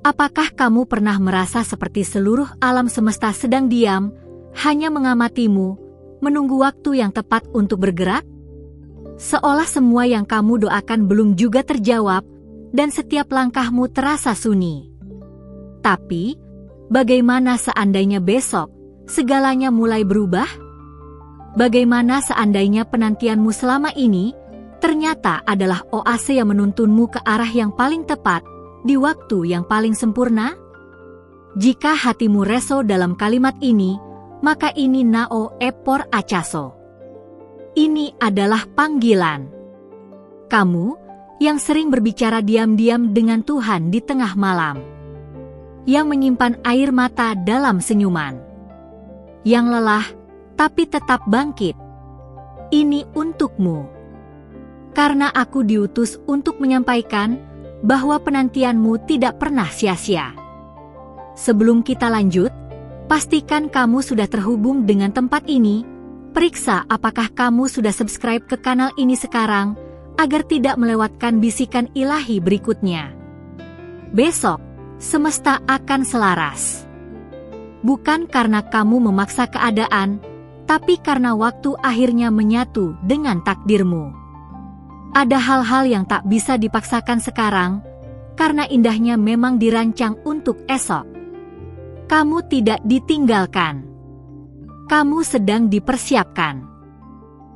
Apakah kamu pernah merasa seperti seluruh alam semesta sedang diam, hanya mengamatimu, menunggu waktu yang tepat untuk bergerak? Seolah semua yang kamu doakan belum juga terjawab, dan setiap langkahmu terasa sunyi. Tapi, bagaimana seandainya besok segalanya mulai berubah? Bagaimana seandainya penantianmu selama ini ternyata adalah oase yang menuntunmu ke arah yang paling tepat, di waktu yang paling sempurna? Jika hatimu reso dalam kalimat ini, maka ini nao epor acaso. Ini adalah panggilan. Kamu yang sering berbicara diam-diam dengan Tuhan di tengah malam, yang menyimpan air mata dalam senyuman, yang lelah tapi tetap bangkit. Ini untukmu. Karena aku diutus untuk menyampaikan bahwa penantianmu tidak pernah sia-sia. Sebelum kita lanjut, pastikan kamu sudah terhubung dengan tempat ini. Periksa apakah kamu sudah subscribe ke kanal ini sekarang, agar tidak melewatkan bisikan ilahi berikutnya. Besok, semesta akan selaras. Bukan karena kamu memaksa keadaan, tapi karena waktu akhirnya menyatu dengan takdirmu. Ada hal-hal yang tak bisa dipaksakan sekarang, karena indahnya memang dirancang untuk esok. Kamu tidak ditinggalkan. Kamu sedang dipersiapkan.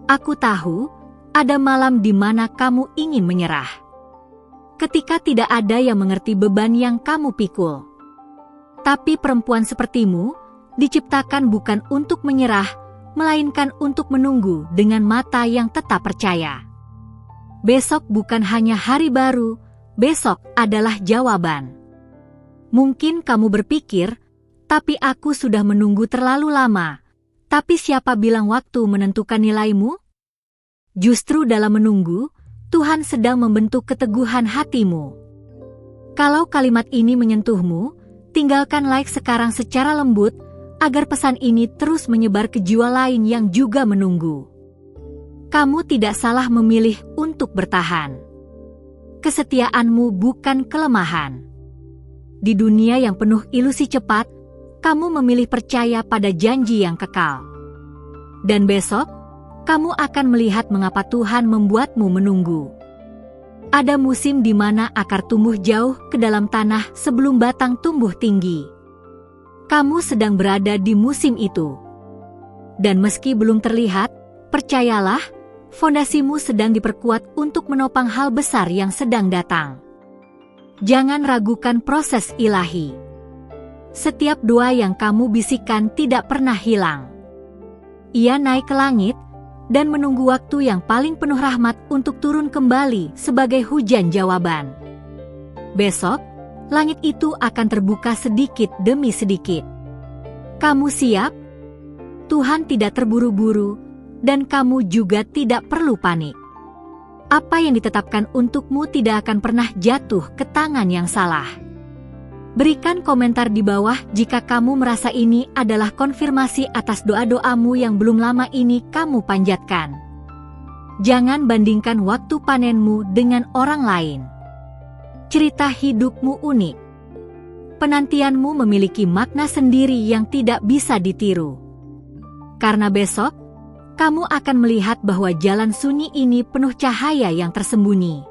Aku tahu, ada malam di mana kamu ingin menyerah. Ketika tidak ada yang mengerti beban yang kamu pikul. Tapi perempuan sepertimu, diciptakan bukan untuk menyerah, melainkan untuk menunggu dengan mata yang tetap percaya. Besok bukan hanya hari baru, besok adalah jawaban. Mungkin kamu berpikir, tapi aku sudah menunggu terlalu lama. Tapi siapa bilang waktu menentukan nilaimu? Justru dalam menunggu, Tuhan sedang membentuk keteguhan hatimu. Kalau kalimat ini menyentuhmu, tinggalkan like sekarang secara lembut, agar pesan ini terus menyebar ke jiwa lain yang juga menunggu. Kamu tidak salah memilih untuk bertahan. Kesetiaanmu bukan kelemahan. Di dunia yang penuh ilusi cepat, kamu memilih percaya pada janji yang kekal. Dan besok, kamu akan melihat mengapa Tuhan membuatmu menunggu. Ada musim di mana akar tumbuh jauh ke dalam tanah sebelum batang tumbuh tinggi. Kamu sedang berada di musim itu. Dan meski belum terlihat, percayalah, fondasimu sedang diperkuat untuk menopang hal besar yang sedang datang. Jangan ragukan proses ilahi. Setiap doa yang kamu bisikan tidak pernah hilang. Ia naik ke langit dan menunggu waktu yang paling penuh rahmat untuk turun kembali sebagai hujan jawaban. Besok, langit itu akan terbuka sedikit demi sedikit. Kamu siap? Tuhan tidak terburu-buru, dan kamu juga tidak perlu panik. Apa yang ditetapkan untukmu tidak akan pernah jatuh ke tangan yang salah. Berikan komentar di bawah jika kamu merasa ini adalah konfirmasi atas doa-doamu yang belum lama ini kamu panjatkan. Jangan bandingkan waktu panenmu dengan orang lain. Cerita hidupmu unik. Penantianmu memiliki makna sendiri yang tidak bisa ditiru. Karena besok, kamu akan melihat bahwa jalan sunyi ini penuh cahaya yang tersembunyi.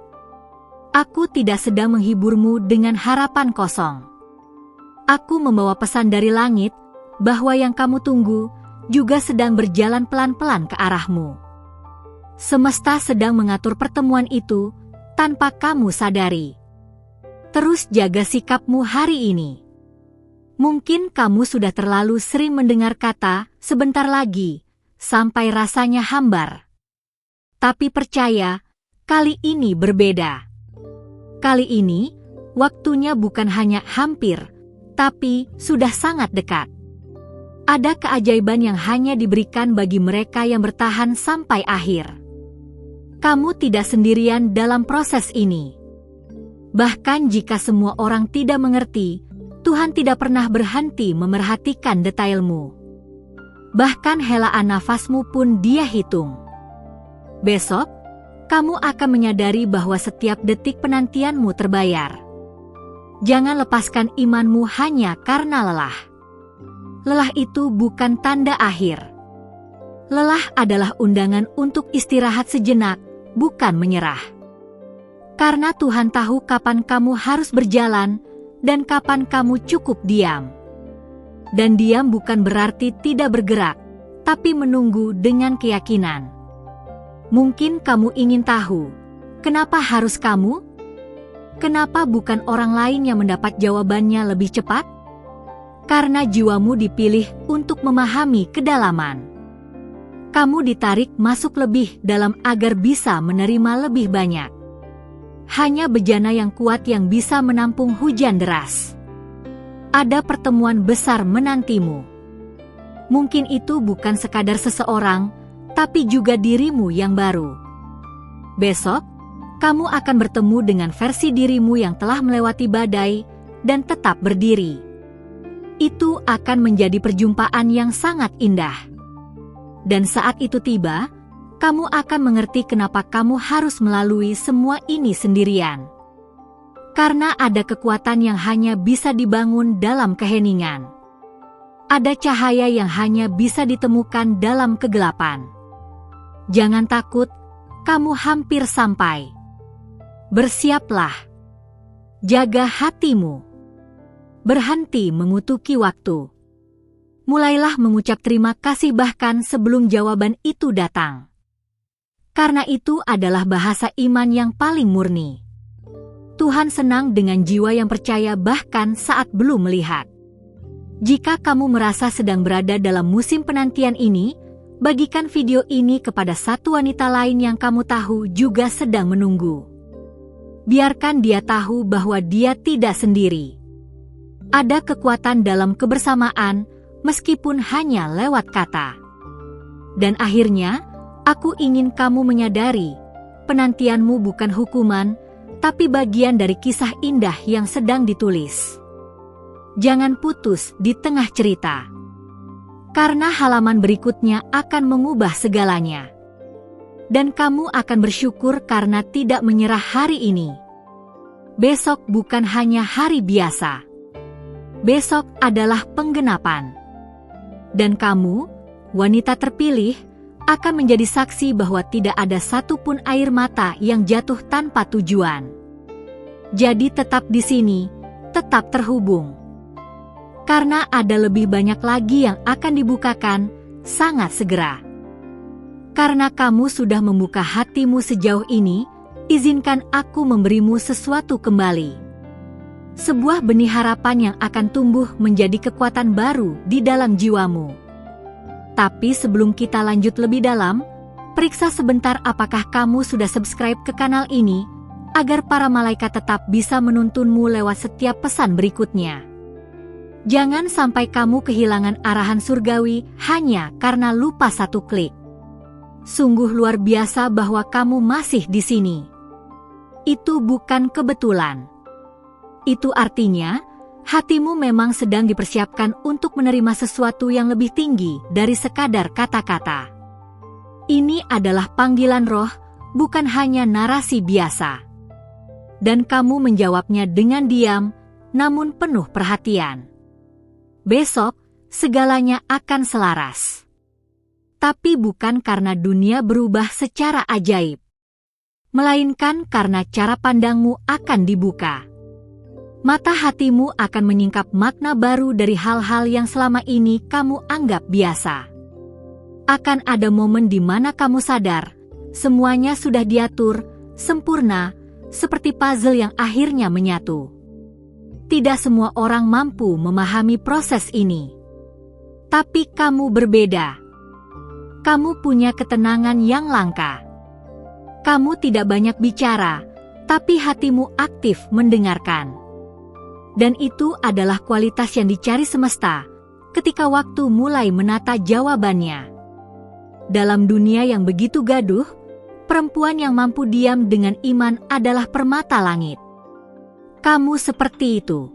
Aku tidak sedang menghiburmu dengan harapan kosong. Aku membawa pesan dari langit, bahwa yang kamu tunggu juga sedang berjalan pelan-pelan ke arahmu. Semesta sedang mengatur pertemuan itu, tanpa kamu sadari. Terus jaga sikapmu hari ini. Mungkin kamu sudah terlalu sering mendengar kata, sebentar lagi, sampai rasanya hambar. Tapi percaya, kali ini berbeda. Kali ini, waktunya bukan hanya hampir, tapi sudah sangat dekat. Ada keajaiban yang hanya diberikan bagi mereka yang bertahan sampai akhir. Kamu tidak sendirian dalam proses ini. Bahkan jika semua orang tidak mengerti, Tuhan tidak pernah berhenti memerhatikan detailmu. Bahkan helaan nafasmu pun Dia hitung. Besok, kamu akan menyadari bahwa setiap detik penantianmu terbayar. Jangan lepaskan imanmu hanya karena lelah. Lelah itu bukan tanda akhir. Lelah adalah undangan untuk istirahat sejenak, bukan menyerah. Karena Tuhan tahu kapan kamu harus berjalan dan kapan kamu cukup diam. Dan diam bukan berarti tidak bergerak, tapi menunggu dengan keyakinan. Mungkin kamu ingin tahu, kenapa harus kamu? Kenapa bukan orang lain yang mendapat jawabannya lebih cepat? Karena jiwamu dipilih untuk memahami kedalaman. Kamu ditarik masuk lebih dalam agar bisa menerima lebih banyak. Hanya bejana yang kuat yang bisa menampung hujan deras. Ada pertemuan besar menantimu. Mungkin itu bukan sekadar seseorang, tapi juga dirimu yang baru. Besok, kamu akan bertemu dengan versi dirimu yang telah melewati badai dan tetap berdiri. Itu akan menjadi perjumpaan yang sangat indah. Dan saat itu tiba, kamu akan mengerti kenapa kamu harus melalui semua ini sendirian. Karena ada kekuatan yang hanya bisa dibangun dalam keheningan. Ada cahaya yang hanya bisa ditemukan dalam kegelapan. Jangan takut, kamu hampir sampai. Bersiaplah. Jaga hatimu. Berhenti mengutuki waktu. Mulailah mengucap terima kasih bahkan sebelum jawaban itu datang. Karena itu adalah bahasa iman yang paling murni. Tuhan senang dengan jiwa yang percaya bahkan saat belum melihat. Jika kamu merasa sedang berada dalam musim penantian ini, bagikan video ini kepada satu wanita lain yang kamu tahu juga sedang menunggu. Biarkan dia tahu bahwa dia tidak sendiri. Ada kekuatan dalam kebersamaan, meskipun hanya lewat kata. Dan akhirnya, aku ingin kamu menyadari, penantianmu bukan hukuman, tapi bagian dari kisah indah yang sedang ditulis. Jangan putus di tengah cerita. Karena halaman berikutnya akan mengubah segalanya. Dan kamu akan bersyukur karena tidak menyerah hari ini. Besok bukan hanya hari biasa. Besok adalah penggenapan. Dan kamu, wanita terpilih, akan menjadi saksi bahwa tidak ada satupun air mata yang jatuh tanpa tujuan. Jadi tetap di sini, tetap terhubung. Karena ada lebih banyak lagi yang akan dibukakan, sangat segera. Karena kamu sudah membuka hatimu sejauh ini, izinkan aku memberimu sesuatu kembali. Sebuah benih harapan yang akan tumbuh menjadi kekuatan baru di dalam jiwamu. Tapi sebelum kita lanjut lebih dalam, periksa sebentar apakah kamu sudah subscribe ke kanal ini, agar para malaikat tetap bisa menuntunmu lewat setiap pesan berikutnya. Jangan sampai kamu kehilangan arahan surgawi hanya karena lupa satu klik. Sungguh luar biasa bahwa kamu masih di sini. Itu bukan kebetulan. Itu artinya, hatimu memang sedang dipersiapkan untuk menerima sesuatu yang lebih tinggi dari sekadar kata-kata. Ini adalah panggilan roh, bukan hanya narasi biasa. Dan kamu menjawabnya dengan diam, namun penuh perhatian. Besok, segalanya akan selaras. Tapi bukan karena dunia berubah secara ajaib. Melainkan karena cara pandangmu akan dibuka. Mata hatimu akan menyingkap makna baru dari hal-hal yang selama ini kamu anggap biasa. Akan ada momen di mana kamu sadar, semuanya sudah diatur, sempurna, seperti puzzle yang akhirnya menyatu. Tidak semua orang mampu memahami proses ini. Tapi kamu berbeda. Kamu punya ketenangan yang langka. Kamu tidak banyak bicara, tapi hatimu aktif mendengarkan. Dan itu adalah kualitas yang dicari semesta, ketika waktu mulai menata jawabannya. Dalam dunia yang begitu gaduh, perempuan yang mampu diam dengan iman adalah permata langit. Kamu seperti itu.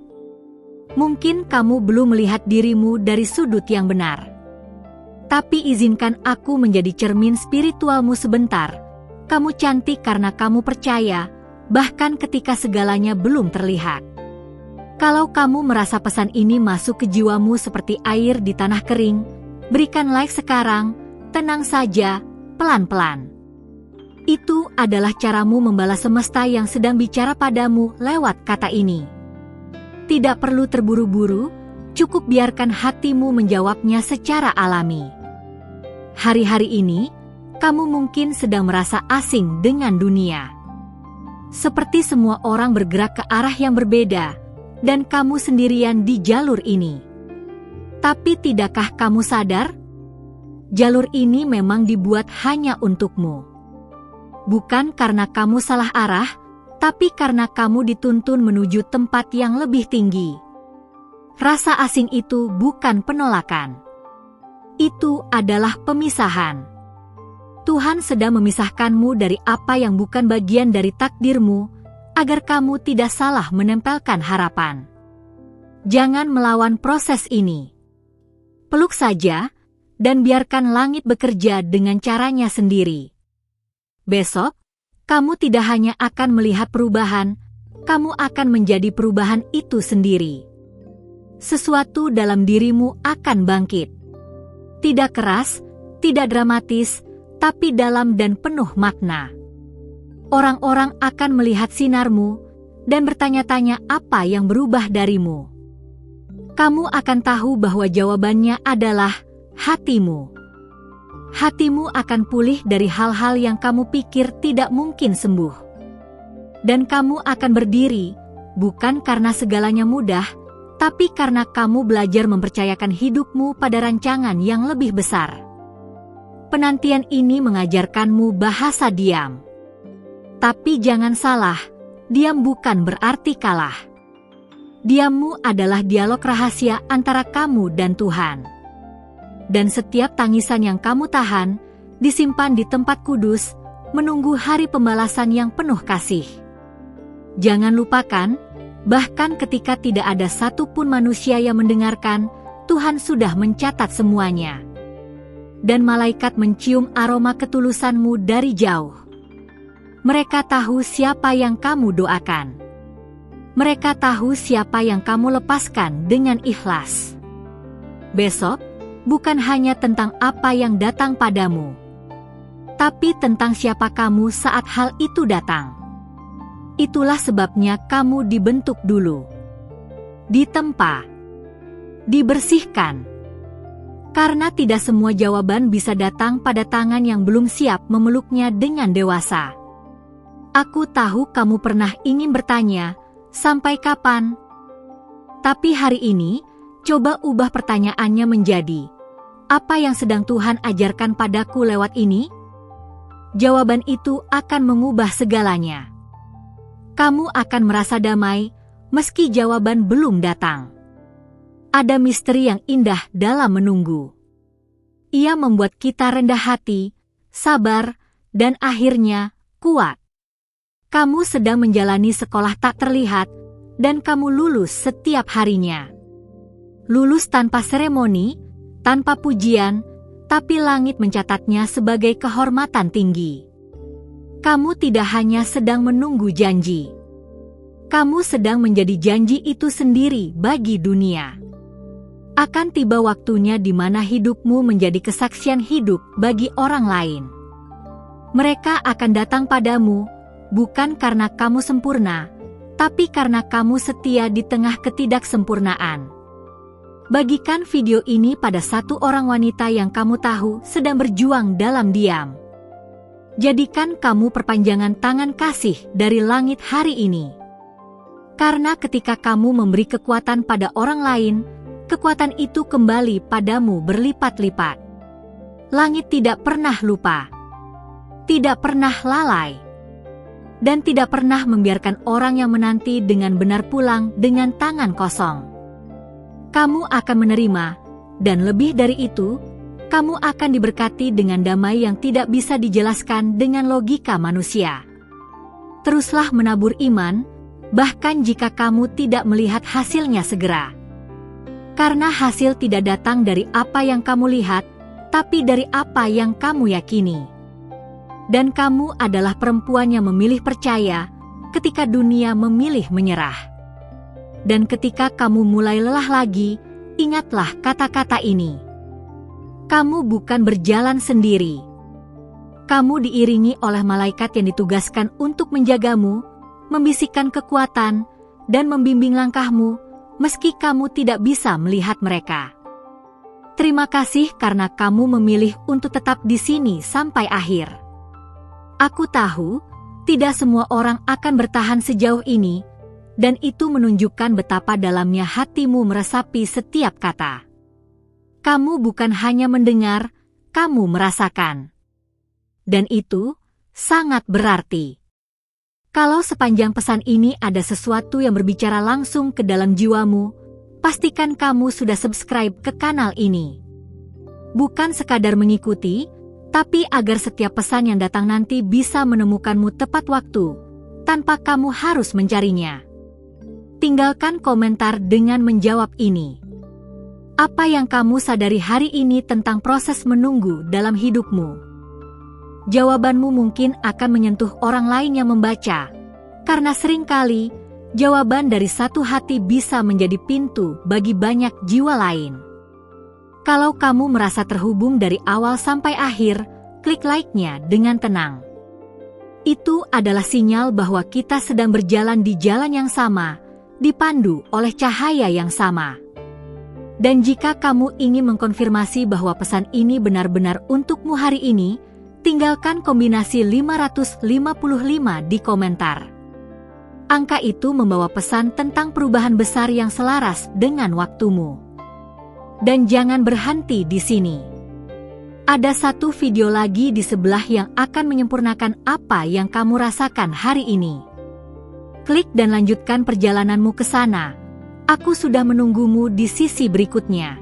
Mungkin kamu belum melihat dirimu dari sudut yang benar. Tapi izinkan aku menjadi cermin spiritualmu sebentar, Kamu cantik karena kamu percaya, bahkan ketika segalanya belum terlihat. Kalau kamu merasa pesan ini masuk ke jiwamu seperti air di tanah kering, berikan like sekarang, tenang saja, pelan-pelan. Itu adalah caramu membalas semesta yang sedang bicara padamu lewat kata ini. Tidak perlu terburu-buru, cukup biarkan hatimu menjawabnya secara alami. Hari-hari ini, kamu mungkin sedang merasa asing dengan dunia. Seperti semua orang bergerak ke arah yang berbeda, dan kamu sendirian di jalur ini. Tapi tidakkah kamu sadar? Jalur ini memang dibuat hanya untukmu. Bukan karena kamu salah arah, tapi karena kamu dituntun menuju tempat yang lebih tinggi. Rasa asing itu bukan penolakan. Itu adalah pemisahan. Tuhan sedang memisahkanmu dari apa yang bukan bagian dari takdirmu, agar kamu tidak salah menempelkan harapan. Jangan melawan proses ini. Peluk saja, dan biarkan langit bekerja dengan caranya sendiri. Besok, kamu tidak hanya akan melihat perubahan, kamu akan menjadi perubahan itu sendiri. Sesuatu dalam dirimu akan bangkit. Tidak keras, tidak dramatis, tapi dalam dan penuh makna. Orang-orang akan melihat sinarmu dan bertanya-tanya apa yang berubah darimu. Kamu akan tahu bahwa jawabannya adalah hatimu. Hatimu akan pulih dari hal-hal yang kamu pikir tidak mungkin sembuh. Dan kamu akan berdiri, bukan karena segalanya mudah, tapi karena kamu belajar mempercayakan hidupmu pada rancangan yang lebih besar. Penantian ini mengajarkanmu bahasa diam. Tapi jangan salah, diam bukan berarti kalah. Diammu adalah dialog rahasia antara kamu dan Tuhan. Dan setiap tangisan yang kamu tahan, disimpan di tempat kudus, menunggu hari pembalasan yang penuh kasih. Jangan lupakan, bahkan ketika tidak ada satupun manusia yang mendengarkan, Tuhan sudah mencatat semuanya. Dan malaikat mencium aroma ketulusanmu dari jauh. Mereka tahu siapa yang kamu doakan. Mereka tahu siapa yang kamu lepaskan dengan ikhlas. Besok, bukan hanya tentang apa yang datang padamu, tapi tentang siapa kamu saat hal itu datang. Itulah sebabnya kamu dibentuk dulu, ditempa, dibersihkan. Karena tidak semua jawaban bisa datang pada tangan yang belum siap memeluknya dengan dewasa. Aku tahu kamu pernah ingin bertanya, sampai kapan? Tapi hari ini, coba ubah pertanyaannya menjadi, apa yang sedang Tuhan ajarkan padaku lewat ini? Jawaban itu akan mengubah segalanya. Kamu akan merasa damai, meski jawaban belum datang. Ada misteri yang indah dalam menunggu. Ia membuat kita rendah hati, sabar, dan akhirnya kuat. Kamu sedang menjalani sekolah tak terlihat, dan kamu lulus setiap harinya. Lulus tanpa seremoni, tanpa pujian, tapi langit mencatatnya sebagai kehormatan tinggi. Kamu tidak hanya sedang menunggu janji. Kamu sedang menjadi janji itu sendiri bagi dunia. Akan tiba waktunya di mana hidupmu menjadi kesaksian hidup bagi orang lain. Mereka akan datang padamu, bukan karena kamu sempurna, tapi karena kamu setia di tengah ketidaksempurnaan. Bagikan video ini pada satu orang wanita yang kamu tahu sedang berjuang dalam diam. Jadikan kamu perpanjangan tangan kasih dari langit hari ini. Karena ketika kamu memberi kekuatan pada orang lain, kekuatan itu kembali padamu berlipat-lipat. Langit tidak pernah lupa, tidak pernah lalai, dan tidak pernah membiarkan orang yang menanti dengan benar pulang dengan tangan kosong. Kamu akan menerima, dan lebih dari itu, kamu akan diberkati dengan damai yang tidak bisa dijelaskan dengan logika manusia. Teruslah menabur iman, bahkan jika kamu tidak melihat hasilnya segera. Karena hasil tidak datang dari apa yang kamu lihat, tapi dari apa yang kamu yakini. Dan kamu adalah perempuan yang memilih percaya ketika dunia memilih menyerah. Dan ketika kamu mulai lelah lagi, ingatlah kata-kata ini. Kamu bukan berjalan sendiri. Kamu diiringi oleh malaikat yang ditugaskan untuk menjagamu, membisikkan kekuatan, dan membimbing langkahmu, meski kamu tidak bisa melihat mereka. Terima kasih karena kamu memilih untuk tetap di sini sampai akhir. Aku tahu, tidak semua orang akan bertahan sejauh ini, dan itu menunjukkan betapa dalamnya hatimu meresapi setiap kata. Kamu bukan hanya mendengar, kamu merasakan. Dan itu sangat berarti. Kalau sepanjang pesan ini ada sesuatu yang berbicara langsung ke dalam jiwamu, pastikan kamu sudah subscribe ke kanal ini. Bukan sekadar mengikuti, tapi agar setiap pesan yang datang nanti bisa menemukanmu tepat waktu, tanpa kamu harus mencarinya. Tinggalkan komentar dengan menjawab ini. Apa yang kamu sadari hari ini tentang proses menunggu dalam hidupmu? Jawabanmu mungkin akan menyentuh orang lain yang membaca, karena seringkali jawaban dari satu hati bisa menjadi pintu bagi banyak jiwa lain. Kalau kamu merasa terhubung dari awal sampai akhir, klik like-nya dengan tenang. Itu adalah sinyal bahwa kita sedang berjalan di jalan yang sama, dipandu oleh cahaya yang sama. Dan jika kamu ingin mengkonfirmasi bahwa pesan ini benar-benar untukmu hari ini, tinggalkan kombinasi 555 di komentar. Angka itu membawa pesan tentang perubahan besar yang selaras dengan waktumu. Dan jangan berhenti di sini. Ada satu video lagi di sebelah yang akan menyempurnakan apa yang kamu rasakan hari ini. Klik dan lanjutkan perjalananmu ke sana. Aku sudah menunggumu di sisi berikutnya.